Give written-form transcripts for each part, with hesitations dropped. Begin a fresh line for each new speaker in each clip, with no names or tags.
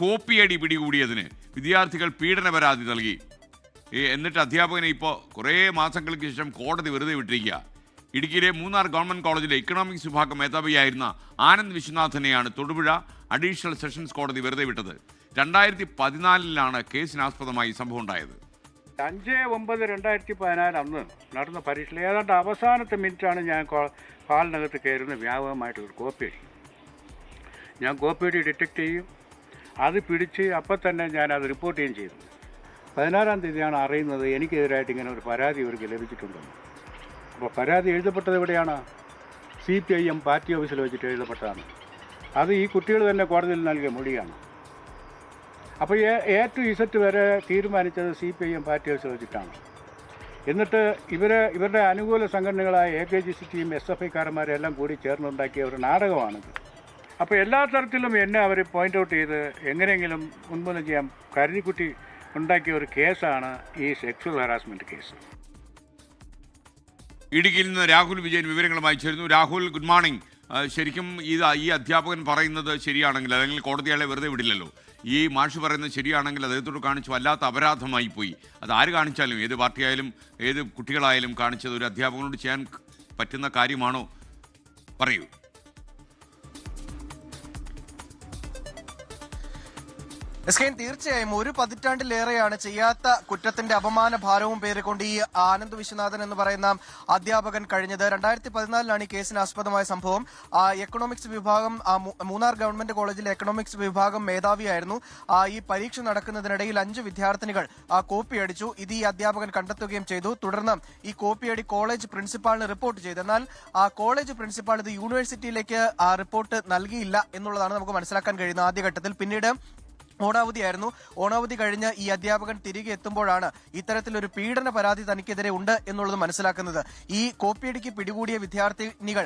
കോപ്പിയടി പിടികൂടിയതിന് വിദ്യാർത്ഥികൾ പീഡന പരാതി നൽകി. എന്നിട്ട് അധ്യാപകനെ ഇപ്പോൾ കുറേ മാസങ്ങൾക്ക് ശേഷം കോടതി വെറുതെ വിട്ടിരിക്കുക. ഇടുക്കിയിലെ മൂന്നാർ ഗവൺമെൻറ് കോളേജിലെ ഇക്കണോമിക്സ് വിഭാഗം മേധാവിയായിരുന്ന ആനന്ദ് വിശ്വനാഥനെയാണ് തൊടുപുഴ അഡീഷണൽ സെഷൻസ് കോടതി വെറുതെ വിട്ടത്. 2014 കേസിനാസ്പദമായി സംഭവം ഉണ്ടായത്.
5/9/2014 അന്ന് നടന്ന പരീക്ഷയിൽ ഏതാണ്ട് അവസാനത്തെ മിനിറ്റാണ് ഞാൻ ഹാളിനകത്ത് കയറുന്ന വ്യാപകമായിട്ടൊരു കോപ്പിയടി. ഞാൻ കോപ്പിയടി ഡിറ്റക്ട് ചെയ്യും, അത് പിടിച്ച് അപ്പം തന്നെ ഞാൻ അത് റിപ്പോർട്ട് ചെയ്യുകയും ചെയ്തു. 16-ാം തീയതിയാണ് അറിയുന്നത് എനിക്കെതിരായിട്ട് ഇങ്ങനെ ഒരു പരാതി ഇവർക്ക് ലഭിച്ചിട്ടുണ്ടെന്ന്. അപ്പോൾ പരാതി എഴുതപ്പെട്ടത് എവിടെയാണ്? CPIM പാർട്ടി ഓഫീസിൽ വെച്ചിട്ട് എഴുതപ്പെട്ടതാണ്. അത് ഈ കുട്ടികൾ തന്നെ കോടതിയിൽ നൽകിയ മൊഴിയാണ്. അപ്പോൾ A to Z വരെ തീരുമാനിച്ചത് CPIM പാർട്ടി ഓഫീസിൽ വെച്ചിട്ടാണ്. എന്നിട്ട് ഇവരുടെ അനുകൂല സംഘടനകളായ AKGCTയും SFIക്കാരന്മാരെല്ലാം കൂടി ചേർന്നുണ്ടാക്കിയ ഒരു നാടകമാണിത്. അപ്പോൾ എല്ലാ തരത്തിലും എന്നെ അവർ പോയിൻ്റ് ഔട്ട് ചെയ്ത് എങ്ങനെയെങ്കിലും ഉന്മൂലനം ചെയ്യാൻ കരുതിക്കുട്ടി ഉണ്ടാക്കിയ ഒരു കേസാണ് ഈ സെക്സ്വൽ ഹറാസ്മെൻറ്റ് കേസ്.
ഇടുക്കിയിൽ നിന്ന് രാഹുൽ വിജയൻ വിവരങ്ങളുമായി ചേരുന്നു. Rahul, good morning. ശരിക്കും ഈ അധ്യാപകൻ പറയുന്നത് ശരിയാണെങ്കിൽ, അല്ലെങ്കിൽ കോടതി അയാളെ വെറുതെ വിടില്ലല്ലോ, ഈ മാഷ് പറയുന്നത് ശരിയാണെങ്കിൽ അദ്ദേഹത്തോട് കാണിച്ചു വല്ലാത്ത അപരാധമായി പോയി. അത് ആര് കാണിച്ചാലും, ഏത് പാർട്ടിയായാലും ഏത് കുട്ടികളായാലും കാണിച്ചത് ഒരു അധ്യാപകനോട് ചെയ്യാൻ പറ്റുന്ന കാര്യമാണോ? പറയൂ.
തീർച്ചയായും 1 പതിറ്റാണ്ടിലേറെയാണ് ചെയ്യാത്ത കുറ്റത്തിന്റെ അപമാന ഭാരവും പേറിക്കൊണ്ട് ഈ ആനന്ദ് വിശ്വനാഥൻ എന്ന് പറയുന്ന അധ്യാപകൻ കഴിഞ്ഞത്. 2014 ഈ കേസിന് ആസ്പദമായ സംഭവം. എക്കണോമിക്സ് വിഭാഗം, മൂന്നാർ ഗവൺമെന്റ് കോളേജിലെ എക്കണോമിക്സ് വിഭാഗം മേധാവിയായിരുന്നു. ഈ പരീക്ഷ നടക്കുന്നതിനിടയിൽ 5 വിദ്യാർത്ഥിനികൾ കോപ്പിയടിച്ചു. ഇത് ഈ അധ്യാപകൻ കണ്ടെത്തുകയും ചെയ്തു. തുടർന്ന് ഈ കോപ്പിയടി കോളേജ് പ്രിൻസിപ്പാളിന് റിപ്പോർട്ട് ചെയ്തു. എന്നാൽ കോളേജ് പ്രിൻസിപ്പാൾ ഇത് യൂണിവേഴ്സിറ്റിയിലേക്ക് റിപ്പോർട്ട് നൽകിയില്ല എന്നുള്ളതാണ് നമുക്ക് മനസ്സിലാക്കാൻ കഴിയുന്നത് ആദ്യഘട്ടത്തിൽ. പിന്നീട് ഓണാവധിയായിരുന്നു. ഓണാവധി കഴിഞ്ഞ് ഈ അധ്യാപകൻ തിരികെ എത്തുമ്പോഴാണ് ഇത്തരത്തിലൊരു പീഡന പരാതി തനിക്കെതിരെ ഉണ്ട് എന്നുള്ളത് മനസ്സിലാക്കുന്നത്. ഈ കോപ്പിയടിക്ക് പിടികൂടിയ വിദ്യാർത്ഥിനികൾ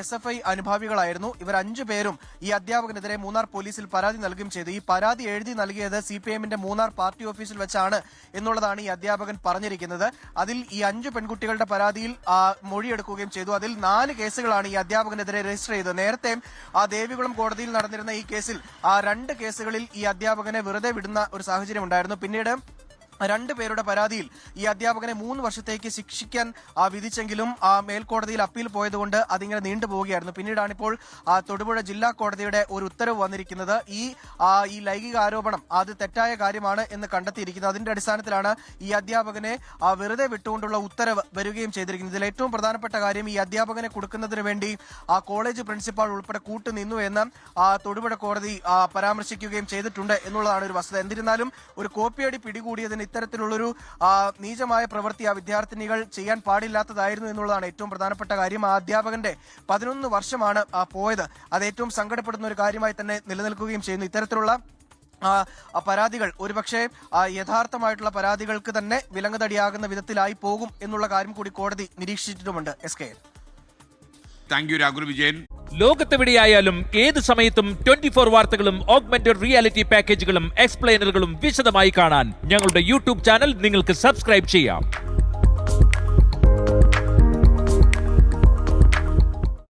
SFI അനുഭാവികളായിരുന്നു. ഇവർ 5 പേരും ഈ അധ്യാപകനെതിരെ മൂന്നാർ പോലീസിൽ പരാതി നൽകുകയും ചെയ്തു. ഈ പരാതി എഴുതി നൽകിയത് CPIMന്റെ മൂന്നാർ പാർട്ടി ഓഫീസിൽ വെച്ചാണ് എന്നുള്ളതാണ് ഈ അധ്യാപകൻ പറഞ്ഞിരിക്കുന്നത്. അതിൽ ഈ 5 പെൺകുട്ടികളുടെ പരാതിയിൽ മൊഴിയെടുക്കുകയും ചെയ്തു. അതിൽ 4 കേസുകളാണ് ഈ അധ്യാപകനെതിരെ രജിസ്റ്റർ ചെയ്തത്. നേരത്തെ ദേവികുളം കോടതിയിൽ നടന്നിരുന്ന ഈ കേസിൽ 2 കേസുകളിൽ ഈ അധ്യാപകനെ വെറുതെ വിടുന്ന ഒരു സാഹചര്യം ഉണ്ടായിരുന്നു. പിന്നീട് 2 പേരുടെ പരാതിയിൽ ഈ അധ്യാപകനെ 3 വർഷത്തേക്ക് ശിക്ഷിക്കാൻ വിധിച്ചെങ്കിലും മേൽക്കോടതിയിൽ അപ്പീൽ പോയതുകൊണ്ട് അതിങ്ങനെ നീണ്ടുപോവുകയായിരുന്നു. പിന്നീടാണ് ഇപ്പോൾ തൊടുപുഴ ജില്ലാ കോടതിയുടെ ഒരു ഉത്തരവ് വന്നിരിക്കുന്നത്. ഈ ലൈംഗിക ആരോപണം അത് തെറ്റായ കാര്യമാണ് എന്ന് കണ്ടെത്തിയിരിക്കുന്നത്. അതിന്റെ അടിസ്ഥാനത്തിലാണ് ഈ അധ്യാപകനെ വെറുതെ വിട്ടുകൊണ്ടുള്ള ഉത്തരവ് വരികയും ചെയ്തിരിക്കുന്നത്. ഇതിൽ ഏറ്റവും പ്രധാനപ്പെട്ട കാര്യം, ഈ അധ്യാപകനെ കൊടുക്കുന്നതിന് വേണ്ടി കോളേജ് പ്രിൻസിപ്പാൾ ഉൾപ്പെടെ കൂട്ടുനിന്നു എന്ന് തൊടുപുഴ കോടതി പരാമർശിക്കുകയും ചെയ്തിട്ടുണ്ട് എന്നുള്ളതാണ് ഒരു വസ്തുത. എന്നിരുന്നാലും ഒരു കോപ്പിയടി പിടികൂടിയതിന് ഇത്തരത്തിലുള്ളൊരു നീചമായ പ്രവൃത്തി ആ വിദ്യാർത്ഥിനികൾ ചെയ്യാൻ പാടില്ലാത്തതായിരുന്നു എന്നുള്ളതാണ് ഏറ്റവും പ്രധാനപ്പെട്ട കാര്യം. ആ അധ്യാപകന്റെ 11 വർഷമാണ് പോയത്. അത് ഏറ്റവും സങ്കടപ്പെടുന്ന ഒരു കാര്യമായി തന്നെ നിലനിൽക്കുകയും ചെയ്യുന്നു. ഇത്തരത്തിലുള്ള പരാതികൾ ഒരുപക്ഷെ യഥാർത്ഥമായിട്ടുള്ള പരാതികൾക്ക് തന്നെ വിലങ്ങുതടിയാകുന്ന വിധത്തിലായി പോകും എന്നുള്ള കാര്യം കൂടി കോടതി നിരീക്ഷിച്ചിട്ടുമുണ്ട്.
Thank you Rahul Vijayan.
ലോകത്തെവിടെയായാലും ഏത് സമയത്തും 24 വാർത്തകളും ഓഗ്മെന്റഡ് റിയാലിറ്റി പാക്കേജുകളും എക്സ്പ്ലെയിനറുകളും വിശദമായി കാണാൻ ഞങ്ങളുടെ YouTube ചാനൽ നിങ്ങൾക്ക് സബ്സ്ക്രൈബ് ചെയ്യാം.